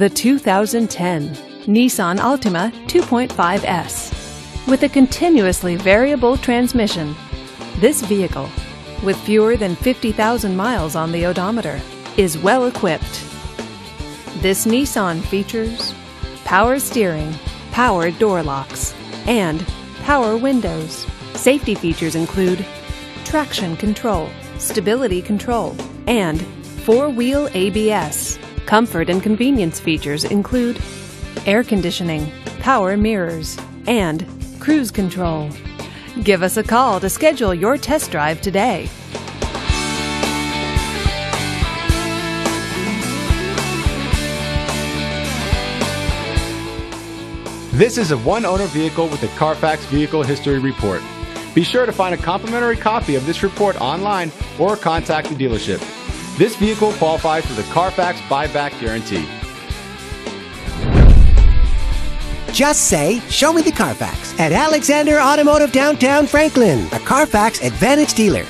The 2010 Nissan Altima 2.5S. With a continuously variable transmission, this vehicle, with fewer than 50,000 miles on the odometer, is well equipped. This Nissan features power steering, power door locks, and power windows. Safety features include traction control, stability control, and four-wheel ABS. Comfort and convenience features include air conditioning, power mirrors, and cruise control. Give us a call to schedule your test drive today. This is a one-owner vehicle with a Carfax Vehicle History Report. Be sure to find a complimentary copy of this report online or contact the dealership. This vehicle qualifies for the Carfax Buyback Guarantee. Just say, "Show me the Carfax" at Alexander Automotive Downtown Franklin, a Carfax Advantage dealer.